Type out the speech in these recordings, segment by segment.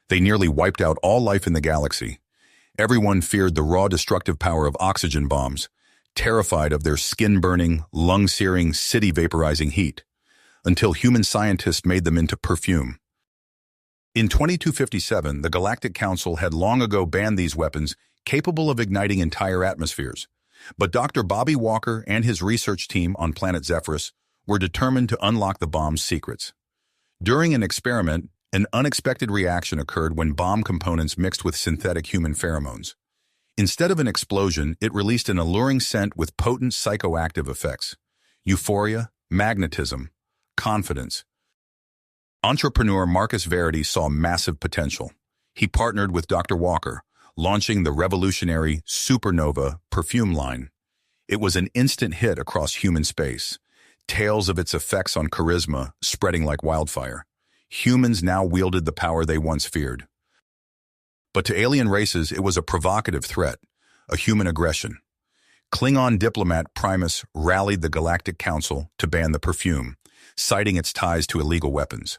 They nearly wiped out all life in the galaxy. Everyone feared the raw destructive power of oxygen bombs, terrified of their skin-burning, lung-searing, city-vaporizing heat, until human scientists made them into perfume. In 2257, the Galactic Council had long ago banned these weapons capable of igniting entire atmospheres. But Dr. Bobby Walker and his research team on planet Zephyrus were determined to unlock the bomb's secrets. During an experiment, an unexpected reaction occurred when bomb components mixed with synthetic human pheromones. Instead of an explosion, it released an alluring scent with potent psychoactive effects: euphoria, magnetism, confidence. Entrepreneur Marcus Verity saw massive potential. He partnered with Dr. Walker, launching the revolutionary Supernova Perfume line. It was an instant hit across human space, tales of its effects on charisma spreading like wildfire. Humans now wielded the power they once feared. But to alien races, it was a provocative threat, a human aggression. Klingon diplomat Primus rallied the Galactic Council to ban the perfume, citing its ties to illegal weapons.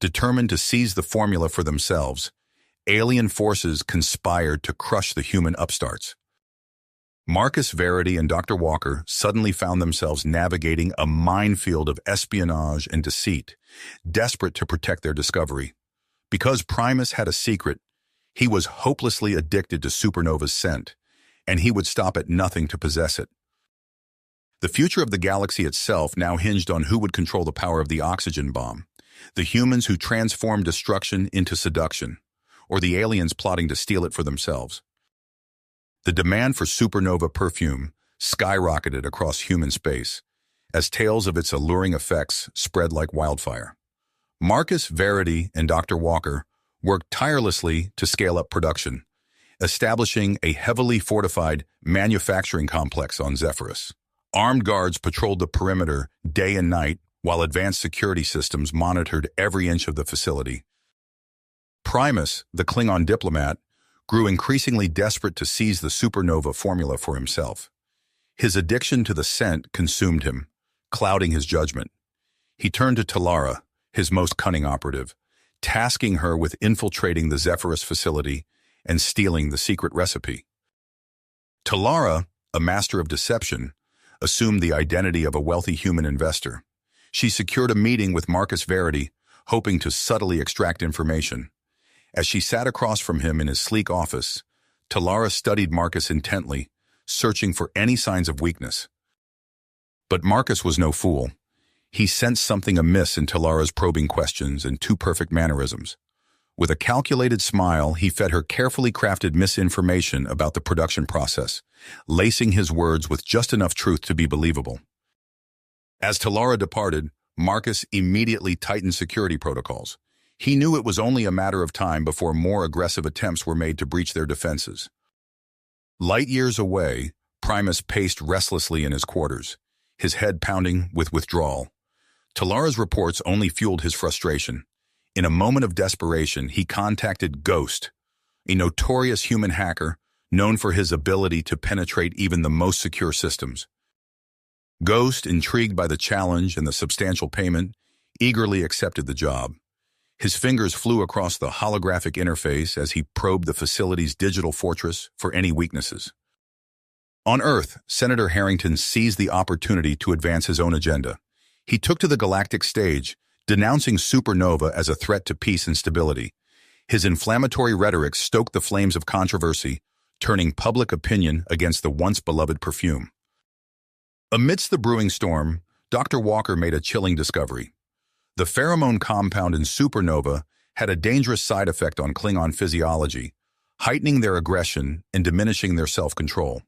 Determined to seize the formula for themselves, alien forces conspired to crush the human upstarts. Marcus Verity and Dr. Walker suddenly found themselves navigating a minefield of espionage and deceit, desperate to protect their discovery. Because Primus had a secret, he was hopelessly addicted to Supernova's scent, and he would stop at nothing to possess it. The future of the galaxy itself now hinged on who would control the power of the oxygen bomb: the humans who transformed destruction into seduction, or the aliens plotting to steal it for themselves. The demand for supernova perfume skyrocketed across human space as tales of its alluring effects spread like wildfire. Marcus Verity and Dr. Walker worked tirelessly to scale up production, establishing a heavily fortified manufacturing complex on Zephyrus. Armed guards patrolled the perimeter day and night, while advanced security systems monitored every inch of the facility. Primus, the Klingon diplomat, grew increasingly desperate to seize the supernova formula for himself. His addiction to the scent consumed him, clouding his judgment. He turned to Talara, his most cunning operative, tasking her with infiltrating the Zephyrus facility and stealing the secret recipe. Talara, a master of deception, assumed the identity of a wealthy human investor. She secured a meeting with Marcus Verity, hoping to subtly extract information. As she sat across from him in his sleek office, Talara studied Marcus intently, searching for any signs of weakness. But Marcus was no fool. He sensed something amiss in Talara's probing questions and too perfect mannerisms. With a calculated smile, he fed her carefully crafted misinformation about the production process, lacing his words with just enough truth to be believable. As Talara departed, Marcus immediately tightened security protocols. He knew it was only a matter of time before more aggressive attempts were made to breach their defenses. Light years away, Primus paced restlessly in his quarters, his head pounding with withdrawal. Talara's reports only fueled his frustration. In a moment of desperation, he contacted Ghost, a notorious human hacker known for his ability to penetrate even the most secure systems. Ghost, intrigued by the challenge and the substantial payment, eagerly accepted the job. His fingers flew across the holographic interface as he probed the facility's digital fortress for any weaknesses. On Earth, Senator Harrington seized the opportunity to advance his own agenda. He took to the galactic stage, denouncing supernova as a threat to peace and stability. His inflammatory rhetoric stoked the flames of controversy, turning public opinion against the once-beloved perfume. Amidst the brewing storm, Dr. Walker made a chilling discovery. The pheromone compound in supernova had a dangerous side effect on Klingon physiology, heightening their aggression and diminishing their self-control.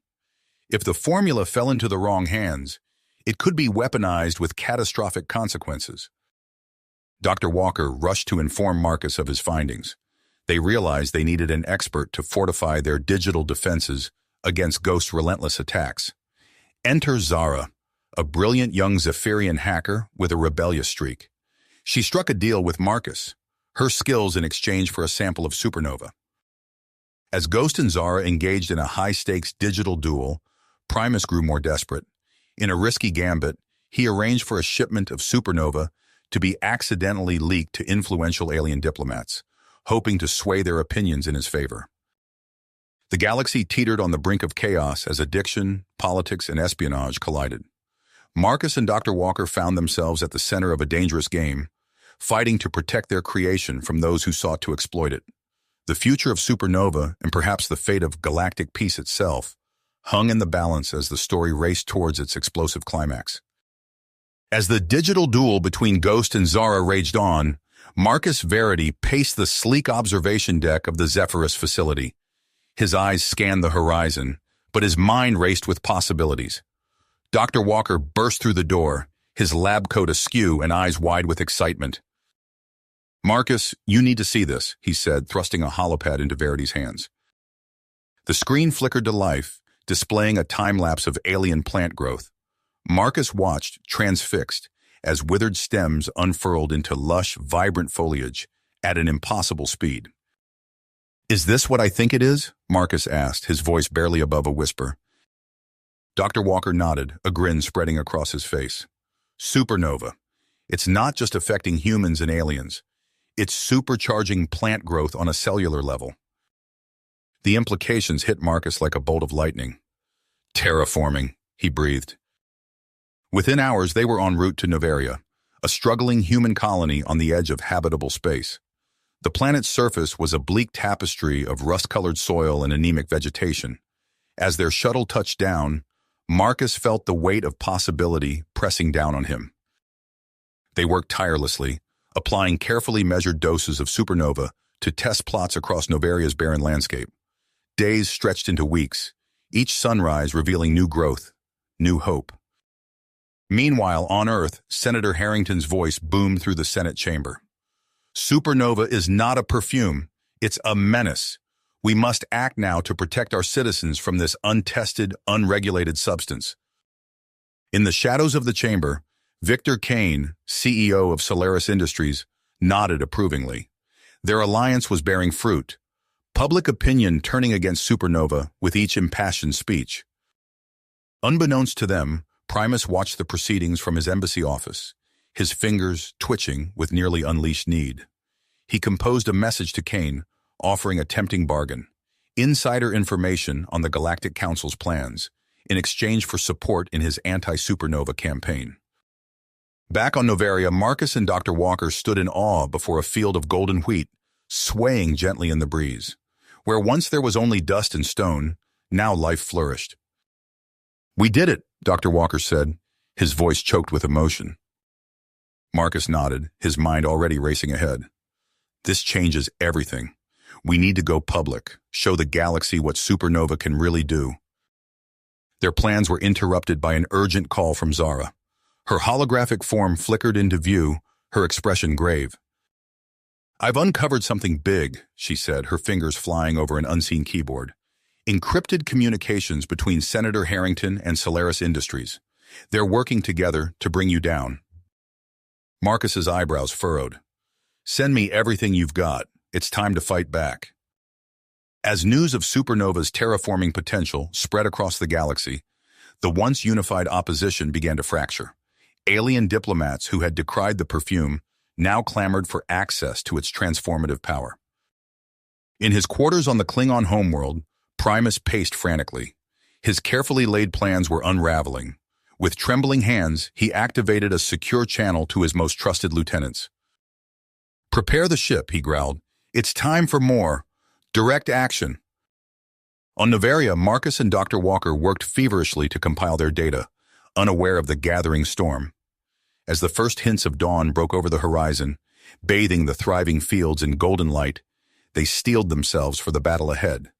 If the formula fell into the wrong hands, it could be weaponized with catastrophic consequences. Dr. Walker rushed to inform Marcus of his findings. They realized they needed an expert to fortify their digital defenses against Ghost's relentless attacks. Enter Zara, a brilliant young Zephyrian hacker with a rebellious streak. She struck a deal with Marcus, her skills in exchange for a sample of supernova. As Ghost and Zara engaged in a high-stakes digital duel, Primus grew more desperate. In a risky gambit, he arranged for a shipment of supernova to be accidentally leaked to influential alien diplomats, hoping to sway their opinions in his favor. The galaxy teetered on the brink of chaos as addiction, politics, and espionage collided. Marcus and Dr. Walker found themselves at the center of a dangerous game, fighting to protect their creation from those who sought to exploit it. The future of supernova, and perhaps the fate of galactic peace itself, hung in the balance as the story raced towards its explosive climax. As the digital duel between Ghost and Zara raged on, Marcus Verity paced the sleek observation deck of the Zephyrus facility. His eyes scanned the horizon, but his mind raced with possibilities. Dr. Walker burst through the door, his lab coat askew and eyes wide with excitement. "Marcus, you need to see this," he said, thrusting a holopad into Verity's hands. The screen flickered to life, displaying a time-lapse of alien plant growth. Marcus watched, transfixed, as withered stems unfurled into lush, vibrant foliage at an impossible speed. "Is this what I think it is?" Marcus asked, his voice barely above a whisper. Dr. Walker nodded, a grin spreading across his face. "Supernova. It's not just affecting humans and aliens. It's supercharging plant growth on a cellular level." The implications hit Marcus like a bolt of lightning. "Terraforming," he breathed. Within hours, they were en route to Noveria, a struggling human colony on the edge of habitable space. The planet's surface was a bleak tapestry of rust-colored soil and anemic vegetation. As their shuttle touched down, Marcus felt the weight of possibility pressing down on him. They worked tirelessly, applying carefully measured doses of supernova to test plots across Noveria's barren landscape. Days stretched into weeks, each sunrise revealing new growth, new hope. Meanwhile, on Earth, Senator Harrington's voice boomed through the Senate chamber. "Supernova is not a perfume, it's a menace. We must act now to protect our citizens from this untested, unregulated substance." In the shadows of the chamber, Victor Kane, CEO of Solaris Industries, nodded approvingly. Their alliance was bearing fruit, public opinion turning against supernova with each impassioned speech. Unbeknownst to them, Primus watched the proceedings from his embassy office, his fingers twitching with nearly unleashed need. He composed a message to Kane, offering a tempting bargain: insider information on the Galactic Council's plans, in exchange for support in his anti-supernova campaign. Back on Noveria, Marcus and Dr. Walker stood in awe before a field of golden wheat, swaying gently in the breeze. Where once there was only dust and stone, now life flourished. "We did it," Dr. Walker said, his voice choked with emotion. Marcus nodded, his mind already racing ahead. "This changes everything. We need to go public, show the galaxy what supernova can really do." Their plans were interrupted by an urgent call from Zara. Her holographic form flickered into view, her expression grave. "I've uncovered something big," she said, her fingers flying over an unseen keyboard. "Encrypted communications between Senator Harrington and Solaris Industries. They're working together to bring you down." Marcus's eyebrows furrowed. "Send me everything you've got. It's time to fight back." As news of supernova's terraforming potential spread across the galaxy, the once unified opposition began to fracture. Alien diplomats who had decried the perfume now clamored for access to its transformative power. In his quarters on the Klingon homeworld, Primus paced frantically. His carefully laid plans were unraveling. With trembling hands, he activated a secure channel to his most trusted lieutenants. "Prepare the ship," he growled. "It's time for more direct action." On Noveria, Marcus and Dr. Walker worked feverishly to compile their data, unaware of the gathering storm. As the first hints of dawn broke over the horizon, bathing the thriving fields in golden light, they steeled themselves for the battle ahead.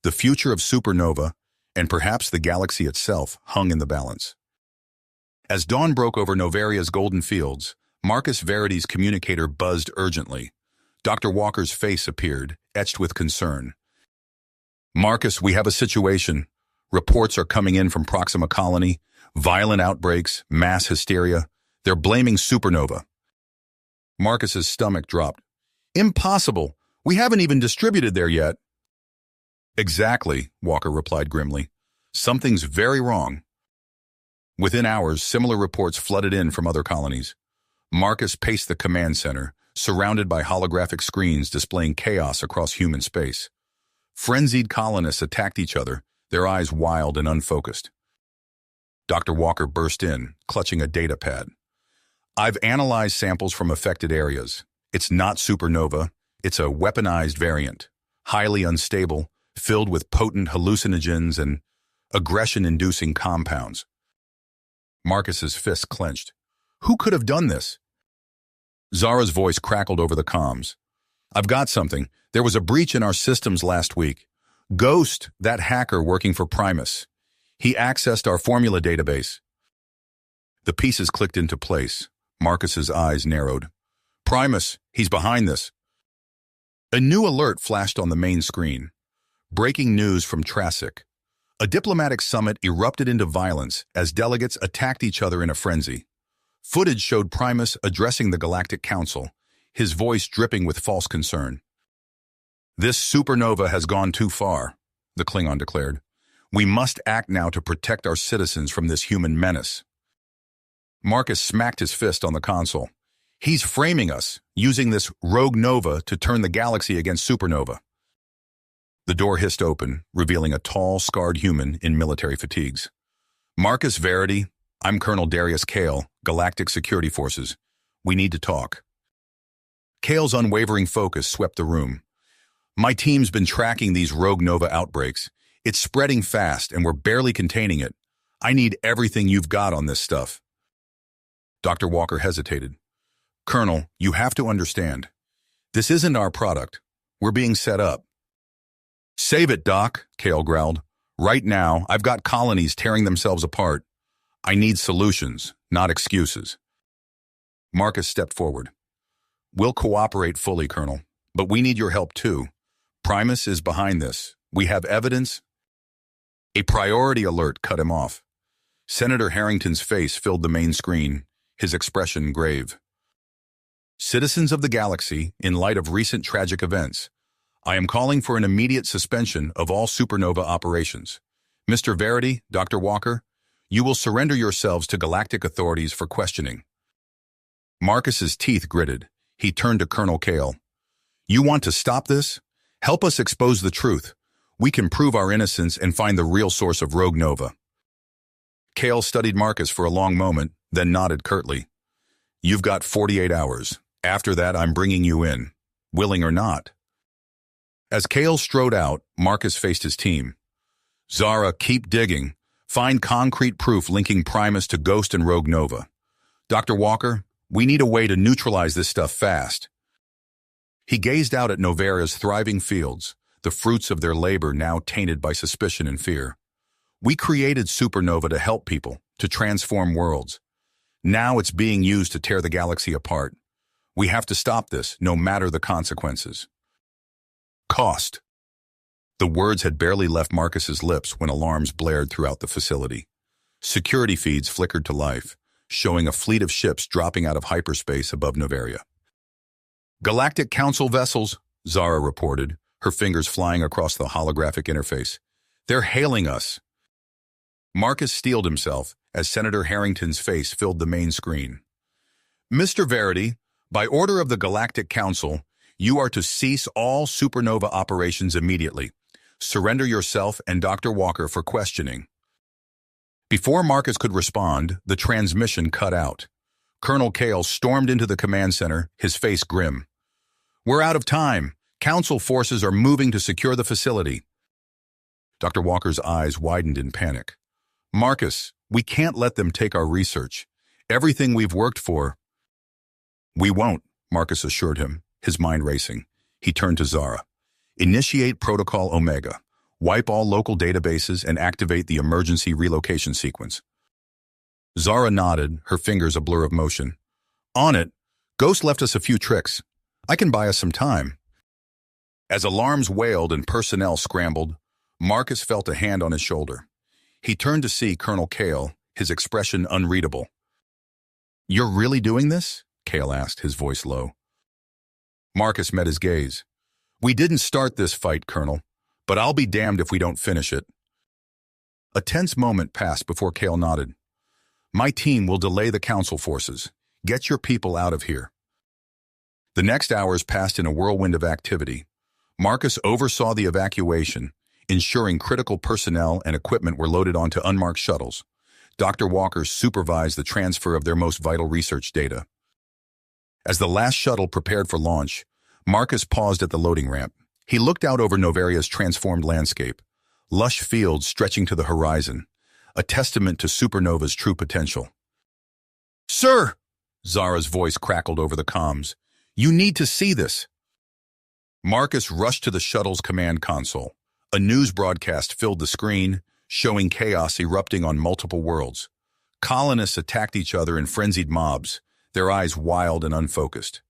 The future of supernova, and perhaps the galaxy itself, hung in the balance. As dawn broke over Noveria's golden fields, Marcus Verity's communicator buzzed urgently. Dr. Walker's face appeared, etched with concern. "Marcus, we have a situation. Reports are coming in from Proxima Colony. Violent outbreaks, mass hysteria. They're blaming supernova." Marcus's stomach dropped. "Impossible. We haven't even distributed there yet." "Exactly," Walker replied grimly. "Something's very wrong." Within hours, similar reports flooded in from other colonies. Marcus paced the command center, surrounded by holographic screens displaying chaos across human space. Frenzied colonists attacked each other, their eyes wild and unfocused. Dr. Walker burst in, clutching a data pad. I've analyzed samples from affected areas. It's not supernova, it's a weaponized variant, highly unstable, filled with potent hallucinogens and aggression-inducing compounds. Marcus's fists clenched. Who could have done this? Zara's voice crackled over the comms. I've got something. There was a breach in our systems last week. Ghost, that hacker working for Primus. He accessed our formula database. The pieces clicked into place. Marcus's eyes narrowed. Primus, he's behind this. A new alert flashed on the main screen. Breaking news from Trasic. A diplomatic summit erupted into violence as delegates attacked each other in a frenzy. Footage showed Primus addressing the Galactic Council, his voice dripping with false concern. This supernova has gone too far, the Klingon declared. We must act now to protect our citizens from this human menace. Marcus smacked his fist on the console. He's framing us, using this rogue nova to turn the galaxy against supernova. The door hissed open, revealing a tall, scarred human in military fatigues. Marcus Verity, I'm Colonel Darius Kale, Galactic Security Forces. We need to talk. Kale's unwavering focus swept the room. My team's been tracking these rogue nova outbreaks. It's spreading fast, and we're barely containing it. I need everything you've got on this stuff. Dr. Walker hesitated. Colonel, you have to understand. This isn't our product. We're being set up. Save it, Doc, Kale growled. Right now, I've got colonies tearing themselves apart. I need solutions, not excuses. Marcus stepped forward. We'll cooperate fully, Colonel, but we need your help too. Primus is behind this. We have evidence. A priority alert cut him off. Senator Harrington's face filled the main screen, his expression grave. Citizens of the galaxy, in light of recent tragic events, I am calling for an immediate suspension of all supernova operations. Mr. Verity, Dr. Walker, you will surrender yourselves to galactic authorities for questioning. Marcus's teeth gritted. He turned to Colonel Kale. You want to stop this? Help us expose the truth. We can prove our innocence and find the real source of Rogue Nova. Kale studied Marcus for a long moment, then nodded curtly. You've got 48 hours. After that, I'm bringing you in, willing or not. As Kale strode out, Marcus faced his team. Zara, keep digging. Find concrete proof linking Primus to Ghost and Rogue Nova. Dr. Walker, we need a way to neutralize this stuff fast. He gazed out at Novera's thriving fields, the fruits of their labor now tainted by suspicion and fear. We created supernova to help people, to transform worlds. Now it's being used to tear the galaxy apart. We have to stop this, no matter the consequences. Cost. The words had barely left Marcus's lips when alarms blared throughout the facility. Security feeds flickered to life, showing a fleet of ships dropping out of hyperspace above Noveria. Galactic Council vessels, Zara reported, her fingers flying across the holographic interface. They're hailing us. Marcus steeled himself as Senator Harrington's face filled the main screen. Mr. Verity, by order of the Galactic Council, you are to cease all supernova operations immediately. Surrender yourself and Dr. Walker for questioning. Before Marcus could respond, the transmission cut out. Colonel Kale stormed into the command center, his face grim. We're out of time. Council forces are moving to secure the facility. Dr. Walker's eyes widened in panic. Marcus, we can't let them take our research. Everything we've worked for. We won't, Marcus assured him, his mind racing. He turned to Zara. Initiate Protocol Omega. Wipe all local databases and activate the emergency relocation sequence. Zara nodded, her fingers a blur of motion. On it, Ghost left us a few tricks. I can buy us some time. As alarms wailed and personnel scrambled, Marcus felt a hand on his shoulder. He turned to see Colonel Kale, his expression unreadable. You're really doing this? Kale asked, his voice low. Marcus met his gaze. We didn't start this fight, Colonel, but I'll be damned if we don't finish it. A tense moment passed before Kale nodded. My team will delay the council forces. Get your people out of here. The next hours passed in a whirlwind of activity. Marcus oversaw the evacuation, ensuring critical personnel and equipment were loaded onto unmarked shuttles. Dr. Walker supervised the transfer of their most vital research data. As the last shuttle prepared for launch, Marcus paused at the loading ramp. He looked out over Novaria's transformed landscape, lush fields stretching to the horizon, a testament to Supernova's true potential. "Sir!" Zara's voice crackled over the comms. "You need to see this." Marcus rushed to the shuttle's command console. A news broadcast filled the screen, showing chaos erupting on multiple worlds. Colonists attacked each other in frenzied mobs, their eyes wild and unfocused.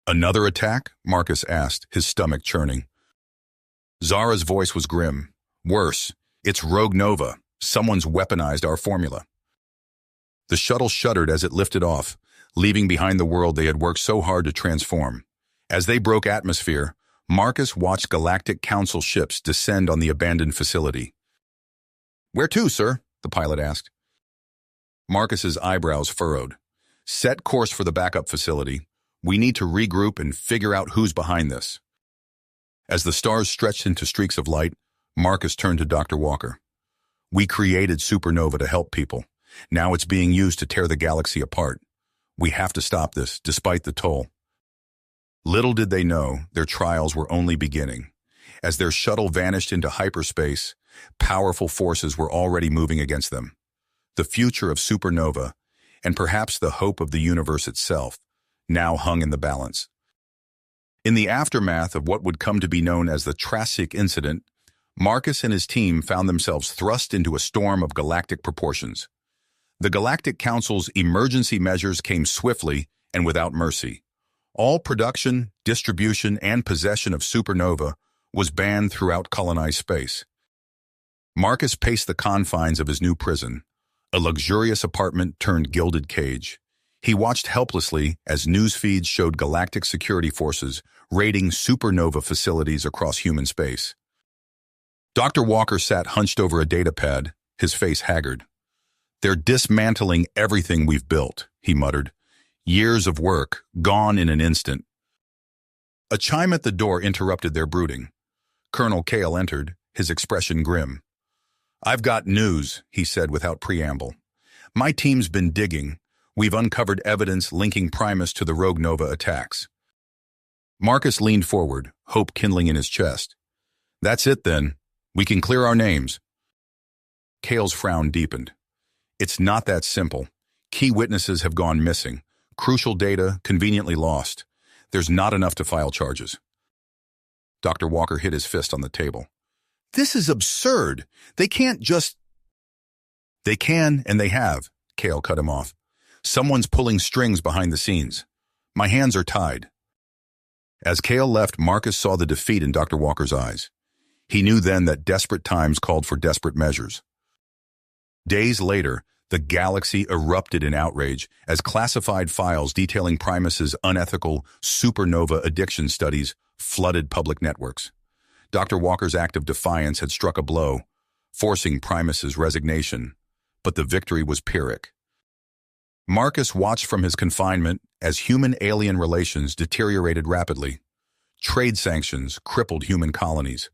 "Another attack?" Marcus asked, his stomach churning. Zara's voice was grim. "Worse, it's Rogue Nova. Someone's weaponized our formula." The shuttle shuddered as it lifted off, leaving behind the world they had worked so hard to transform. As they broke atmosphere, Marcus watched Galactic Council ships descend on the abandoned facility. "Where to, sir?" the pilot asked. Marcus's eyebrows furrowed. "Set course for the backup facility. We need to regroup and figure out who's behind this." As the stars stretched into streaks of light, Marcus turned to Dr. Walker. "We created Supernova to help people. Now it's being used to tear the galaxy apart. We have to stop this, despite the toll." Little did they know, their trials were only beginning. As their shuttle vanished into hyperspace, powerful forces were already moving against them. The future of Supernova, and perhaps the hope of the universe itself, now hung in the balance. In the aftermath of what would come to be known as the Tragic Incident, Marcus and his team found themselves thrust into a storm of galactic proportions. The Galactic Council's emergency measures came swiftly and without mercy. All production, distribution, and possession of Supernova was banned throughout colonized space. Marcus paced the confines of his new prison, a luxurious apartment turned gilded cage. He watched helplessly as news feeds showed galactic security forces raiding Supernova facilities across human space. Dr. Walker sat hunched over a datapad, his face haggard. "They're dismantling everything we've built," he muttered. "Years of work, gone in an instant." A chime at the door interrupted their brooding. Colonel Kale entered, his expression grim. "I've got news," he said without preamble. "My team's been digging. We've uncovered evidence linking Primus to the Rogue Nova attacks." Marcus leaned forward, hope kindling in his chest. "That's it then. We can clear our names." Kale's frown deepened. "It's not that simple. Key witnesses have gone missing. Crucial data conveniently lost. There's not enough to file charges." Dr. Walker hit his fist on the table. "This is absurd. They can't just—" "They can, and they have," Kale cut him off. "Someone's pulling strings behind the scenes. My hands are tied." As Kale left, Marcus saw the defeat in Dr. Walker's eyes. He knew then that desperate times called for desperate measures. Days later, the galaxy erupted in outrage as classified files detailing Primus's unethical supernova addiction studies flooded public networks. Dr. Walker's act of defiance had struck a blow, forcing Primus's resignation, but the victory was Pyrrhic. Marcus watched from his confinement as human-alien relations deteriorated rapidly. Trade sanctions crippled human colonies.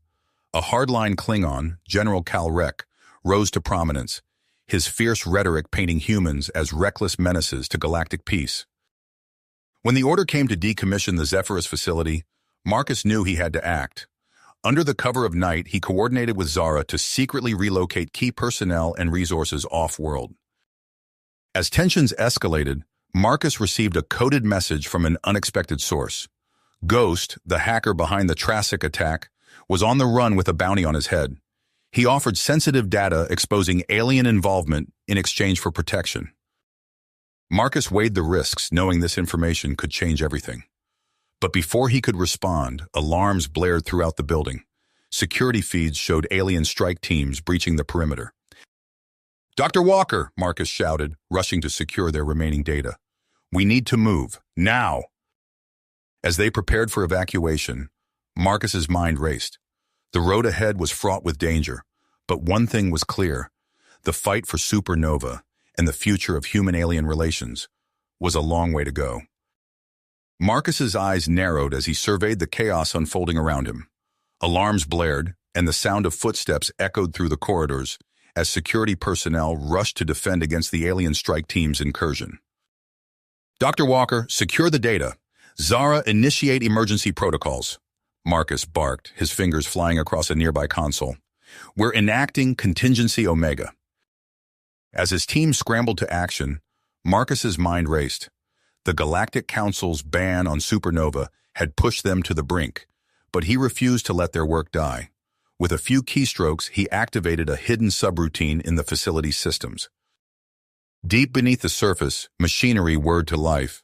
A hardline Klingon, General Kalrek, rose to prominence, his fierce rhetoric painting humans as reckless menaces to galactic peace. When the order came to decommission the Zephyrus facility, Marcus knew he had to act. Under the cover of night, he coordinated with Zara to secretly relocate key personnel and resources off-world. As tensions escalated, Marcus received a coded message from an unexpected source. Ghost, the hacker behind the Tragic attack, was on the run with a bounty on his head. He offered sensitive data exposing alien involvement in exchange for protection. Marcus weighed the risks, knowing this information could change everything. But before he could respond, alarms blared throughout the building. Security feeds showed alien strike teams breaching the perimeter. "Dr. Walker," Marcus shouted, rushing to secure their remaining data. "We need to move, now!" As they prepared for evacuation, Marcus's mind raced. The road ahead was fraught with danger, but one thing was clear. The fight for Supernova and the future of human-alien relations was a long way to go. Marcus's eyes narrowed as he surveyed the chaos unfolding around him. Alarms blared, and the sound of footsteps echoed through the corridors as security personnel rushed to defend against the alien strike team's incursion. "Dr. Walker, secure the data. Zara, initiate emergency protocols," Marcus barked, his fingers flying across a nearby console. "We're enacting Contingency Omega." As his team scrambled to action, Marcus's mind raced. The Galactic Council's ban on supernova had pushed them to the brink, but he refused to let their work die. With a few keystrokes, he activated a hidden subroutine in the facility's systems. Deep beneath the surface, machinery whirred to life.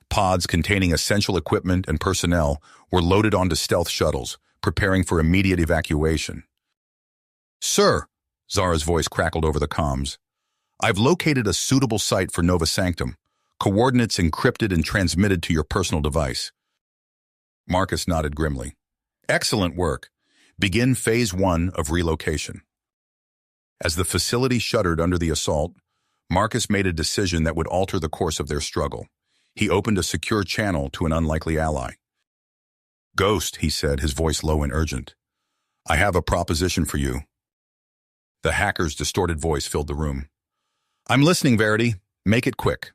Pods containing essential equipment and personnel were loaded onto stealth shuttles, preparing for immediate evacuation. "Sir," Zara's voice crackled over the comms, "I've located a suitable site for Nova Sanctum. Coordinates encrypted and transmitted to your personal device." Marcus nodded grimly. "Excellent work. Begin Phase 1 of relocation." As the facility shuddered under the assault, Marcus made a decision that would alter the course of their struggle. He opened a secure channel to an unlikely ally. "Ghost," he said, his voice low and urgent. "I have a proposition for you." The hacker's distorted voice filled the room. "I'm listening, Verity. Make it quick."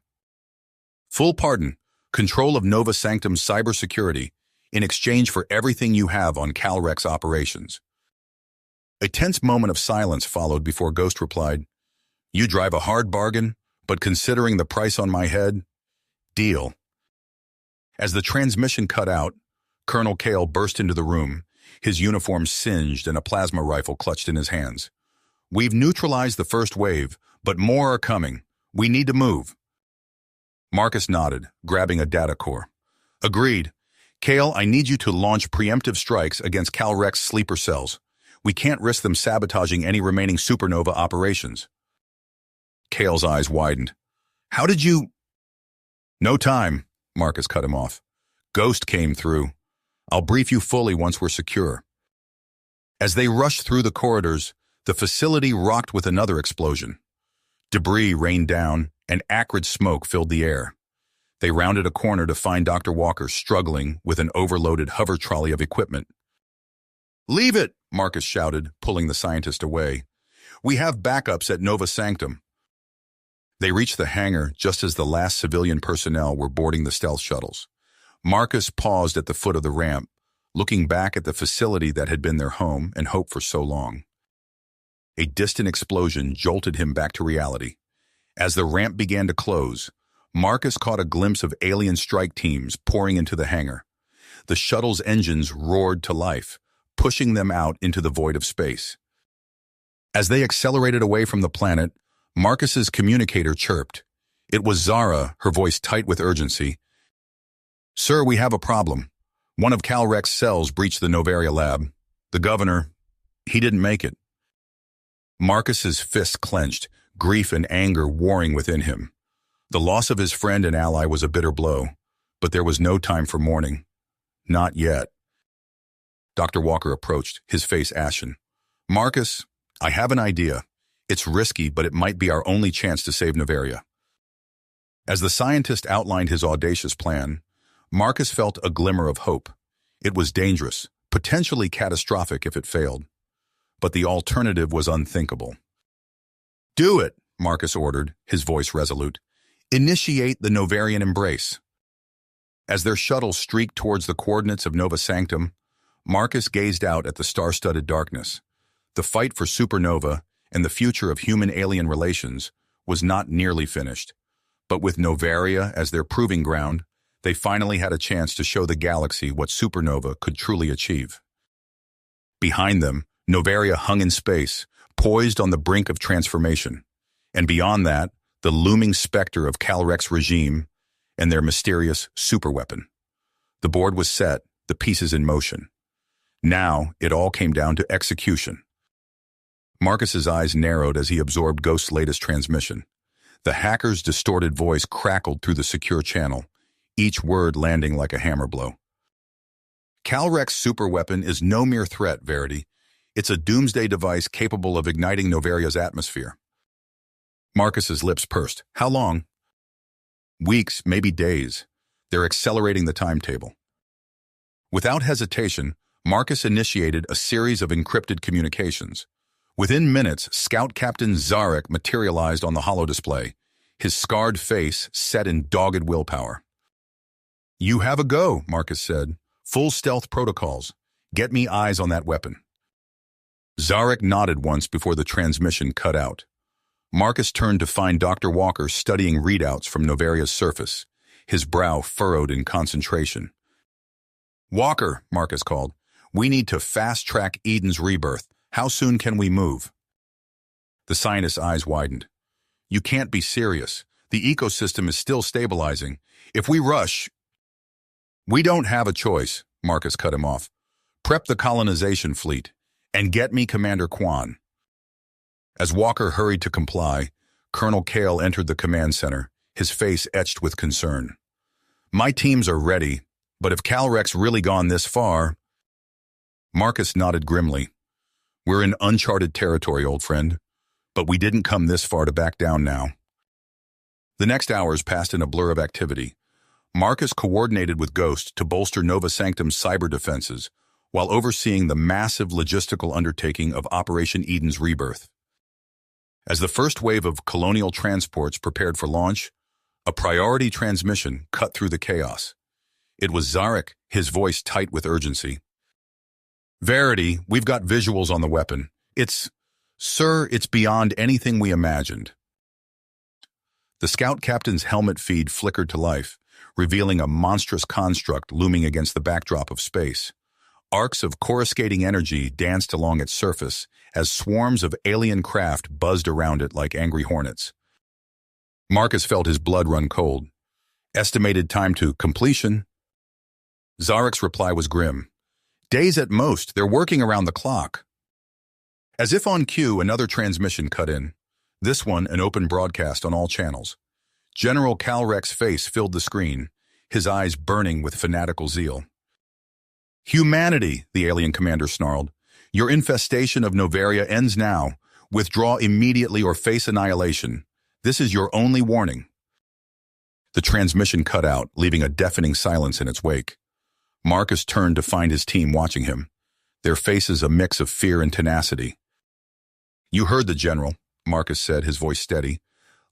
"Full pardon, control of Nova Sanctum's cybersecurity, in exchange for everything you have on Calrex operations." A tense moment of silence followed before Ghost replied, "You drive a hard bargain, but considering the price on my head, deal." As the transmission cut out, Colonel Kale burst into the room, his uniform singed and a plasma rifle clutched in his hands. "We've neutralized the first wave, but more are coming. We need to move." Marcus nodded, grabbing a data core. "Agreed. Kale, I need you to launch preemptive strikes against Calrex sleeper cells. We can't risk them sabotaging any remaining supernova operations." Kale's eyes widened. "How did you—" "No time," Marcus cut him off. "Ghost came through. I'll brief you fully once we're secure." As they rushed through the corridors, the facility rocked with another explosion. Debris rained down, and acrid smoke filled the air. They rounded a corner to find Dr. Walker struggling with an overloaded hover trolley of equipment. "Leave it," Marcus shouted, pulling the scientist away. "We have backups at Nova Sanctum." They reached the hangar just as the last civilian personnel were boarding the stealth shuttles. Marcus paused at the foot of the ramp, looking back at the facility that had been their home and hope for so long. A distant explosion jolted him back to reality. As the ramp began to close, Marcus caught a glimpse of alien strike teams pouring into the hangar. The shuttle's engines roared to life, pushing them out into the void of space. As they accelerated away from the planet, Marcus's communicator chirped. It was Zara, her voice tight with urgency. "Sir, we have a problem. One of Calrex's cells breached the Novaria lab. The governor, he didn't make it." Marcus's fists clenched, grief and anger warring within him. The loss of his friend and ally was a bitter blow, but there was no time for mourning. Not yet. Dr. Walker approached, his face ashen. "Marcus, I have an idea. It's risky, but it might be our only chance to save Novaria." As the scientist outlined his audacious plan, Marcus felt a glimmer of hope. It was dangerous, potentially catastrophic if it failed. But the alternative was unthinkable. "Do it," Marcus ordered, his voice resolute. "Initiate the Novarian embrace." As their shuttle streaked towards the coordinates of Nova Sanctum, Marcus gazed out at the star-studded darkness. The fight for supernova and the future of human-alien relations was not nearly finished. But with Novaria as their proving ground, they finally had a chance to show the galaxy what supernova could truly achieve. Behind them, Novaria hung in space, poised on the brink of transformation. And beyond that, the looming specter of Calrex regime and their mysterious superweapon. The board was set, the pieces in motion. Now, it all came down to execution. Marcus's eyes narrowed as he absorbed Ghost's latest transmission. The hacker's distorted voice crackled through the secure channel, each word landing like a hammer blow. "Calrex superweapon is no mere threat, Verity. It's a doomsday device capable of igniting Novaria's atmosphere." Marcus's lips pursed. "How long?" "Weeks, maybe days. They're accelerating the timetable. Without hesitation, Marcus initiated a series of encrypted communications. Within minutes, Scout Captain Zarek materialized on the holodisplay, his scarred face set in dogged willpower. "You have a go," Marcus said. "Full stealth protocols. Get me eyes on that weapon." Zarek nodded once before the transmission cut out. Marcus turned to find Dr. Walker studying readouts from Novaria's surface, his brow furrowed in concentration. "Walker," Marcus called, "we need to fast-track Eden's rebirth. How soon can we move?" The scientist's eyes widened. "You can't be serious. The ecosystem is still stabilizing. If we rush—" "We don't have a choice," Marcus cut him off. "Prep the colonization fleet, and get me Commander Kwan." As Walker hurried to comply, Colonel Kale entered the command center, his face etched with concern. "My teams are ready, but if Calrec's really gone this far—" Marcus nodded grimly. "We're in uncharted territory, old friend, but we didn't come this far to back down now." The next hours passed in a blur of activity. Marcus coordinated with Ghost to bolster Nova Sanctum's cyber defenses, while overseeing the massive logistical undertaking of Operation Eden's rebirth. As the first wave of colonial transports prepared for launch, a priority transmission cut through the chaos. It was Zarek, his voice tight with urgency. "Verity, we've got visuals on the weapon. Sir, it's beyond anything we imagined." The scout captain's helmet feed flickered to life, revealing a monstrous construct looming against the backdrop of space. Arcs of coruscating energy danced along its surface as swarms of alien craft buzzed around it like angry hornets. Marcus felt his blood run cold. "Estimated time to completion?" Zarek's reply was grim. "Days at most. They're working around the clock." As if on cue, another transmission cut in. This one an open broadcast on all channels. General Calrec's face filled the screen, his eyes burning with fanatical zeal. "Humanity," the alien commander snarled. "Your infestation of Novaria ends now. Withdraw immediately or face annihilation. This is your only warning." The transmission cut out, leaving a deafening silence in its wake. Marcus turned to find his team watching him, their faces a mix of fear and tenacity. "You heard the general," Marcus said, his voice steady.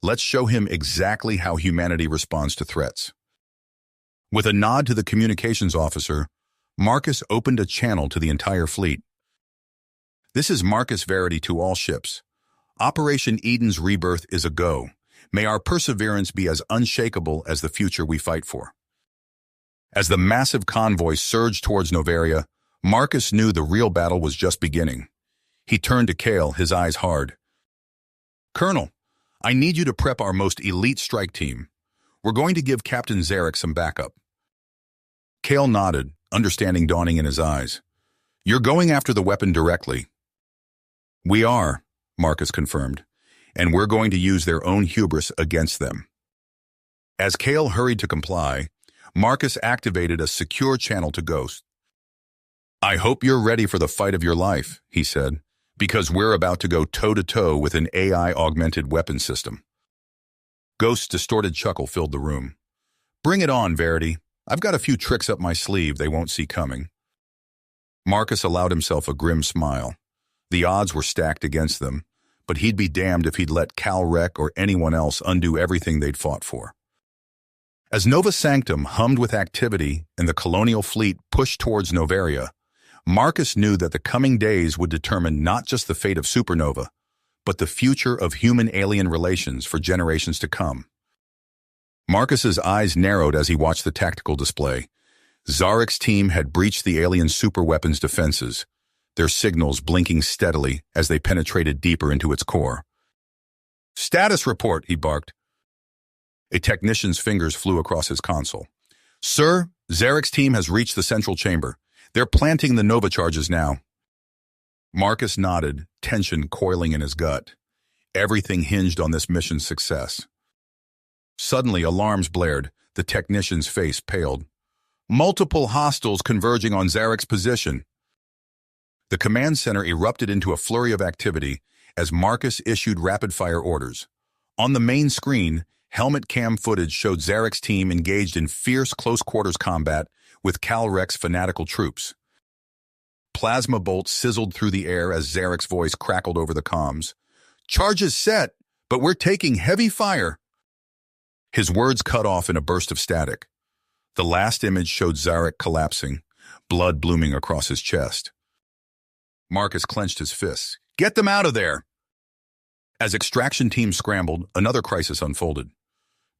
"Let's show him exactly how humanity responds to threats." With a nod to the communications officer, Marcus opened a channel to the entire fleet. "This is Marcus Verity to all ships. Operation Eden's rebirth is a go. May our perseverance be as unshakable as the future we fight for." As the massive convoy surged towards Novaria, Marcus knew the real battle was just beginning. He turned to Kale, his eyes hard. "Colonel, I need you to prep our most elite strike team. We're going to give Captain Zarek some backup." Kale nodded, understanding dawning in his eyes. "You're going after the weapon directly." "We are," Marcus confirmed, "and we're going to use their own hubris against them." As Kale hurried to comply, Marcus activated a secure channel to Ghost. "I hope you're ready for the fight of your life," he said, "because we're about to go toe-to-toe with an AI-augmented weapon system." Ghost's distorted chuckle filled the room. "Bring it on, Verity. I've got a few tricks up my sleeve they won't see coming." Marcus allowed himself a grim smile. The odds were stacked against them, but he'd be damned if he'd let Calrec or anyone else undo everything they'd fought for. As Nova Sanctum hummed with activity and the colonial fleet pushed towards Novaria, Marcus knew that the coming days would determine not just the fate of Supernova, but the future of human-alien relations for generations to come. Marcus's eyes narrowed as he watched the tactical display. Zarek's team had breached the alien superweapons defenses, their signals blinking steadily as they penetrated deeper into its core. "Status report," he barked. A technician's fingers flew across his console. "Sir, Zarek's team has reached the central chamber. They're planting the Nova charges now." Marcus nodded, tension coiling in his gut. Everything hinged on this mission's success. Suddenly, alarms blared. The technician's face paled. "Multiple hostiles converging on Zarek's position." The command center erupted into a flurry of activity as Marcus issued rapid-fire orders. On the main screen, Helmet cam footage showed Zarek's team engaged in fierce close-quarters combat with Calrec's fanatical troops. Plasma bolts sizzled through the air as Zarek's voice crackled over the comms. "Charges set, but we're taking heavy fire." His words cut off in a burst of static. The last image showed Zarek collapsing, blood blooming across his chest. Marcus clenched his fists. "Get them out of there!" As extraction teams scrambled, another crisis unfolded.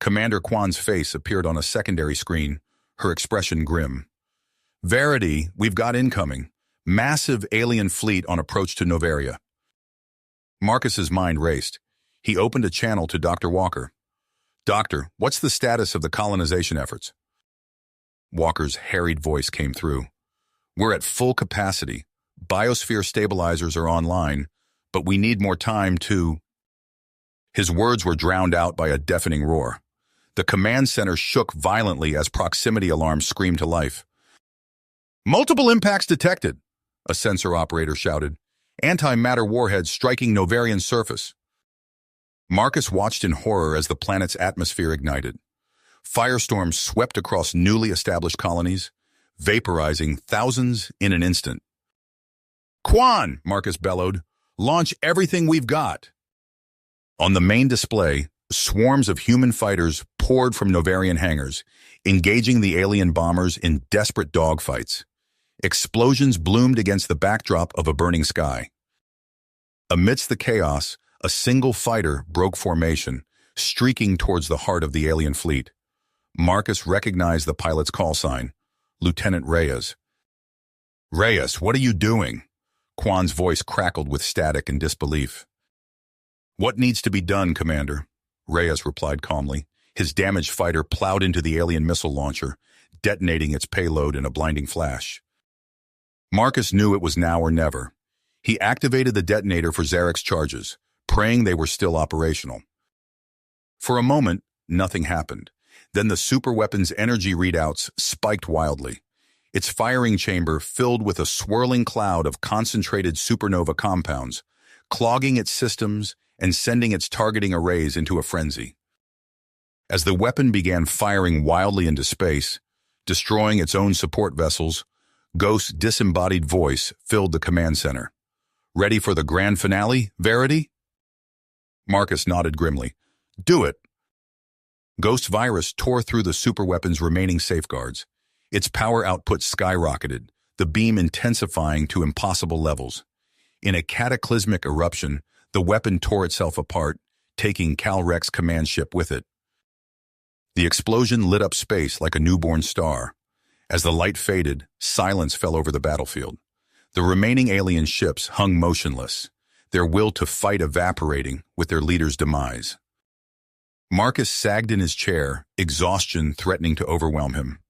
Commander Kwan's face appeared on a secondary screen, her expression grim. "Verity, we've got incoming. Massive alien fleet on approach to Noveria." Marcus's mind raced. He opened a channel to Dr. Walker. "Doctor, what's the status of the colonization efforts?" Walker's harried voice came through. "We're at full capacity. Biosphere stabilizers are online, but we need more time to—" His words were drowned out by a deafening roar. The command center shook violently as proximity alarms screamed to life. "Multiple impacts detected," a sensor operator shouted. "Antimatter warheads striking Novarian surface." Marcus watched in horror as the planet's atmosphere ignited. Firestorms swept across newly established colonies, vaporizing thousands in an instant. "Kwan," Marcus bellowed, "launch everything we've got." On the main display, swarms of human fighters poured from Novarian hangars, engaging the alien bombers in desperate dogfights. Explosions bloomed against the backdrop of a burning sky. Amidst the chaos, a single fighter broke formation, streaking towards the heart of the alien fleet. Marcus recognized the pilot's call sign, Lieutenant Reyes. "Reyes, what are you doing?" Kwan's voice crackled with static and disbelief. "What needs to be done, Commander?" Reyes replied calmly. His damaged fighter plowed into the alien missile launcher, detonating its payload in a blinding flash. Marcus knew it was now or never. He activated the detonator for Zarek's charges, praying they were still operational. For a moment, nothing happened. Then the superweapon's energy readouts spiked wildly. Its firing chamber filled with a swirling cloud of concentrated supernova compounds, clogging its systems and sending its targeting arrays into a frenzy. As the weapon began firing wildly into space, destroying its own support vessels, Ghost's disembodied voice filled the command center. "Ready for the grand finale, Verity?" Marcus nodded grimly. "Do it." Ghost virus tore through the superweapon's remaining safeguards. Its power output skyrocketed, the beam intensifying to impossible levels. In a cataclysmic eruption, the weapon tore itself apart, taking Calrec's command ship with it. The explosion lit up space like a newborn star. As the light faded, silence fell over the battlefield. The remaining alien ships hung motionless, their will to fight evaporating with their leader's demise. Marcus sagged in his chair, exhaustion threatening to overwhelm him.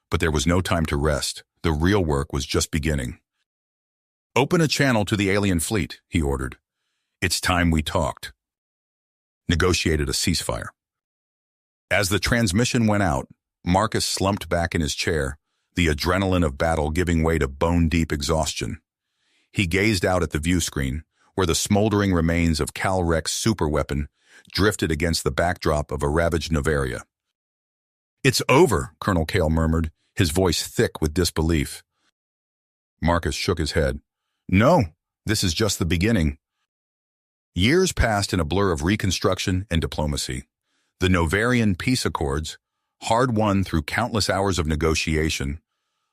But there was no time to rest. The real work was just beginning. "Open a channel to the alien fleet," he ordered. "It's time we talked." Negotiated a ceasefire. As the transmission went out, Marcus slumped back in his chair, the adrenaline of battle giving way to bone-deep exhaustion. He gazed out at the view screen, where the smoldering remains of Calrec's superweapon drifted against the backdrop of a ravaged Noveria. "It's over," Colonel Kale murmured, his voice thick with disbelief. Marcus shook his head. "No, this is just the beginning." Years passed in a blur of reconstruction and diplomacy. The Novarian peace accords, hard-won through countless hours of negotiation,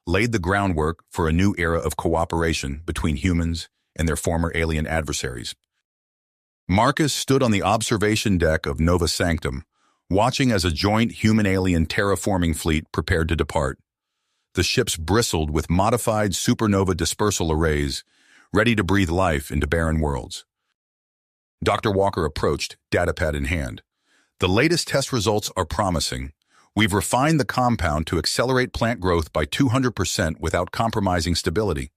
laid the groundwork for a new era of cooperation between humans and their former alien adversaries. Marcus stood on the observation deck of Nova Sanctum, watching as a joint human-alien terraforming fleet prepared to depart. The ships bristled with modified supernova dispersal arrays, ready to breathe life into barren worlds. Dr. Walker approached, datapad in hand. "The latest test results are promising. We've refined the compound to accelerate plant growth by 200% without compromising stability."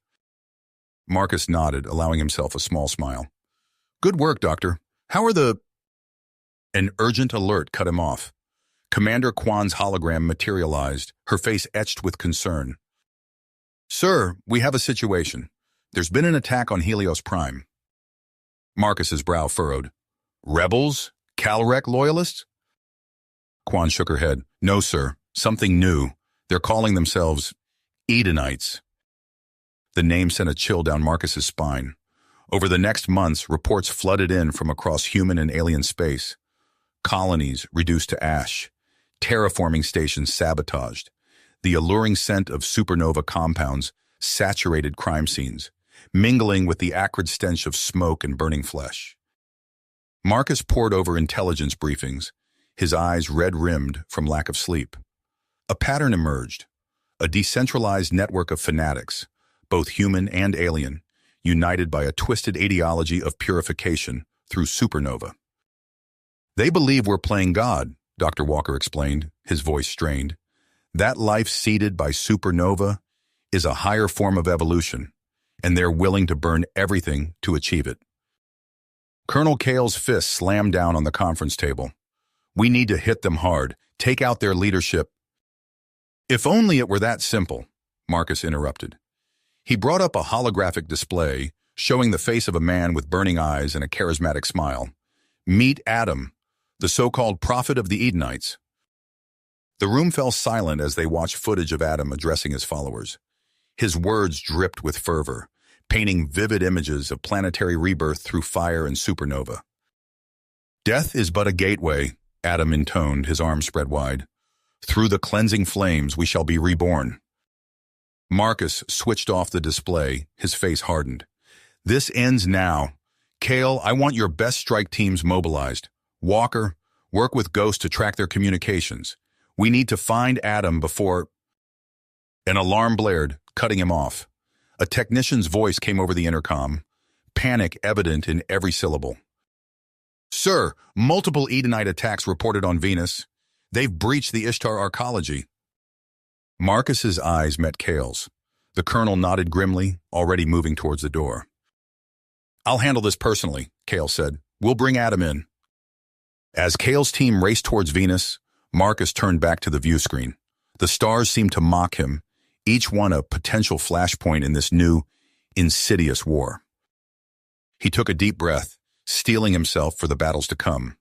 Marcus nodded, allowing himself a small smile. "Good work, Doctor. How are the—" An urgent alert cut him off. Commander Kwan's hologram materialized, her face etched with concern. "Sir, we have a situation. There's been an attack on Helios Prime." Marcus's brow furrowed. "Rebels? Calrec loyalists?" Quan shook her head. No, sir. Something new. They're calling themselves Edenites. The name sent a chill down Marcus's spine. Over the next months, reports flooded in from across human and alien space. Colonies reduced to ash. Terraforming stations sabotaged. The alluring scent of supernova compounds saturated crime scenes, mingling with the acrid stench of smoke and burning flesh. Marcus pored over intelligence briefings, his eyes red-rimmed from lack of sleep. A pattern emerged, a decentralized network of fanatics, both human and alien, united by a twisted ideology of purification through supernova. They believe we're playing God, Dr. Walker explained, his voice strained. That life seeded by supernova is a higher form of evolution, and they're willing to burn everything to achieve it. Colonel Cale's fist slammed down on the conference table. We need to hit them hard, take out their leadership. If only it were that simple, Marcus interrupted. He brought up a holographic display showing the face of a man with burning eyes and a charismatic smile. Meet Adam, the so-called prophet of the Edenites. The room fell silent as they watched footage of Adam addressing his followers. His words dripped with fervor, painting vivid images of planetary rebirth through fire and supernova. Death is but a gateway, Adam intoned, his arms spread wide. Through the cleansing flames we shall be reborn. Marcus switched off the display, his face hardened. This ends now. Cale, I want your best strike teams mobilized. Walker, work with Ghost to track their communications. We need to find Adam before... An alarm blared, cutting him off. A technician's voice came over the intercom, panic evident in every syllable. Sir, multiple Edenite attacks reported on Venus. They've breached the Ishtar arcology. Marcus's eyes met Cale's. The colonel nodded grimly, already moving towards the door. I'll handle this personally, Cale said. We'll bring Adam in. As Cale's team raced towards Venus, Marcus turned back to the view screen. The stars seemed to mock him, each one a potential flashpoint in this new, insidious war. He took a deep breath, steeling himself for the battles to come.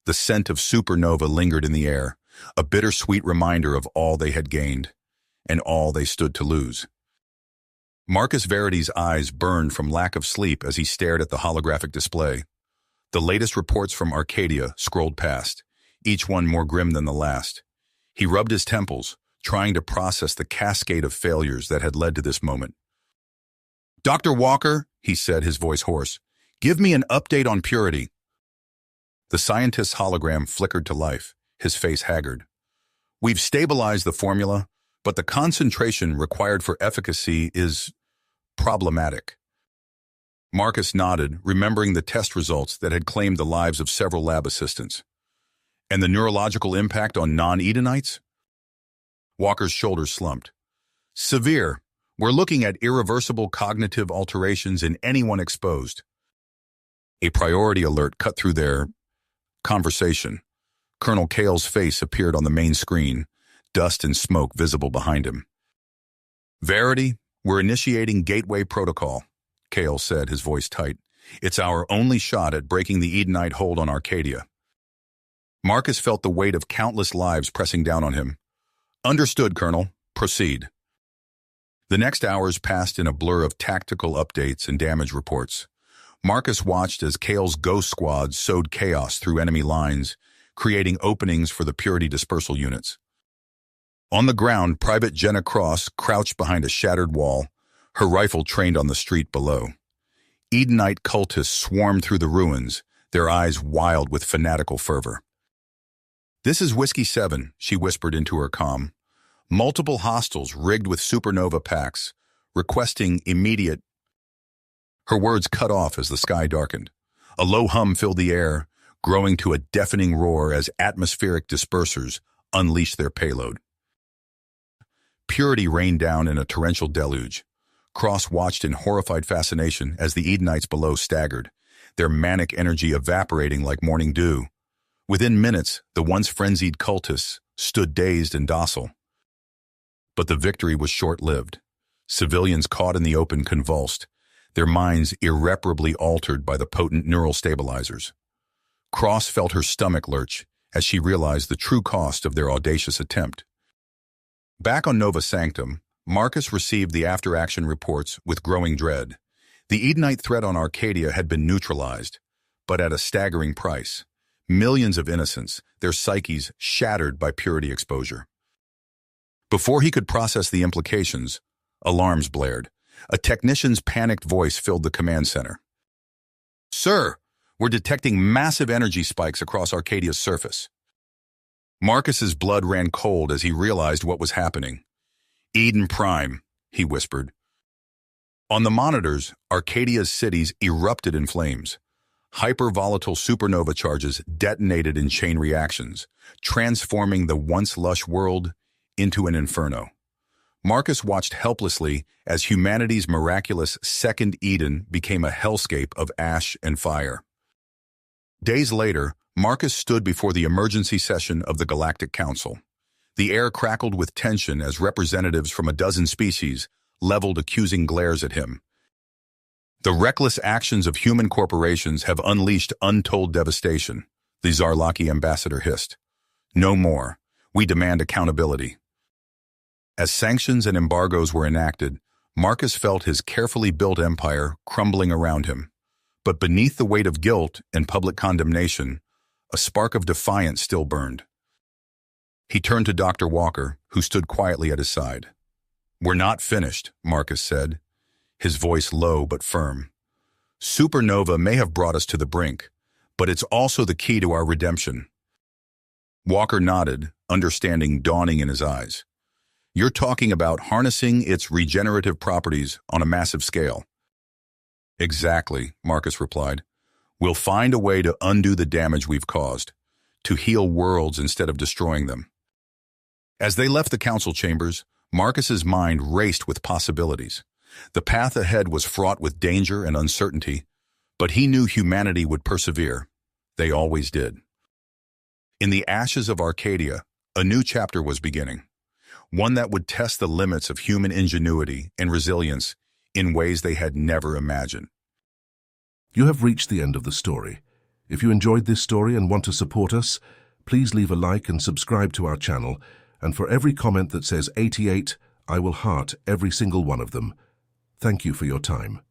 The scent of supernova lingered in the air, a bittersweet reminder of all they had gained, and all they stood to lose. Marcus Verity's eyes burned from lack of sleep as he stared at the holographic display. The latest reports from Arcadia scrolled past, each one more grim than the last. He rubbed his temples, trying to process the cascade of failures that had led to this moment. Dr. Walker, he said, his voice hoarse, give me an update on purity. The scientist's hologram flickered to life, his face haggard. We've stabilized the formula, but the concentration required for efficacy is problematic. Marcus nodded, remembering the test results that had claimed the lives of several lab assistants. And the neurological impact on non-Edenites? Walker's shoulders slumped. Severe. We're looking at irreversible cognitive alterations in anyone exposed. A priority alert cut through their conversation. Colonel Cale's face appeared on the main screen, dust and smoke visible behind him. Verity, we're initiating Gateway Protocol, Cale said, his voice tight. It's our only shot at breaking the Edenite hold on Arcadia. Marcus felt the weight of countless lives pressing down on him. Understood, Colonel. Proceed. The next hours passed in a blur of tactical updates and damage reports. Marcus watched as Cale's ghost squad sowed chaos through enemy lines, creating openings for the purity dispersal units. On the ground, Private Jenna Cross crouched behind a shattered wall, her rifle trained on the street below. Edenite cultists swarmed through the ruins, their eyes wild with fanatical fervor. This is Whiskey 7, she whispered into her comm. Multiple hostiles rigged with supernova packs, requesting immediate... Her words cut off as the sky darkened. A low hum filled the air, growing to a deafening roar as atmospheric dispersers unleashed their payload. Purity rained down in a torrential deluge. Cross watched in horrified fascination as the Edenites below staggered, their manic energy evaporating like morning dew. Within minutes, the once frenzied cultists stood dazed and docile. But the victory was short-lived. Civilians caught in the open convulsed, their minds irreparably altered by the potent neural stabilizers. Cross felt her stomach lurch as she realized the true cost of their audacious attempt. Back on Nova Sanctum, Marcus received the after-action reports with growing dread. The Edenite threat on Arcadia had been neutralized, but at a staggering price. Millions of innocents, their psyches shattered by purity exposure. Before he could process the implications, alarms blared. A technician's panicked voice filled the command center. "Sir, we're detecting massive energy spikes across Arcadia's surface." Marcus's blood ran cold as he realized what was happening. "Eden Prime," he whispered. On the monitors, Arcadia's cities erupted in flames. Hyper-volatile supernova charges detonated in chain reactions, transforming the once lush world into an inferno. Marcus watched helplessly as humanity's miraculous second Eden became a hellscape of ash and fire. Days later, Marcus stood before the emergency session of the Galactic Council. The air crackled with tension as representatives from a dozen species leveled accusing glares at him. "The reckless actions of human corporations have unleashed untold devastation," the Zarlaki ambassador hissed. "No more. We demand accountability." As sanctions and embargoes were enacted, Marcus felt his carefully built empire crumbling around him. But beneath the weight of guilt and public condemnation, a spark of defiance still burned. He turned to Dr. Walker, who stood quietly at his side. "We're not finished," Marcus said, his voice low but firm. "Supernova may have brought us to the brink, but it's also the key to our redemption." Walker nodded, understanding dawning in his eyes. "You're talking about harnessing its regenerative properties on a massive scale." "Exactly," Marcus replied. "We'll find a way to undo the damage we've caused, to heal worlds instead of destroying them." As they left the council chambers, Marcus's mind raced with possibilities. The path ahead was fraught with danger and uncertainty, but he knew humanity would persevere. They always did. In the ashes of Arcadia, a new chapter was beginning. One that would test the limits of human ingenuity and resilience in ways they had never imagined. You have reached the end of the story. If you enjoyed this story and want to support us, please leave a like and subscribe to our channel, and for every comment that says 88, I will heart every single one of them. Thank you for your time.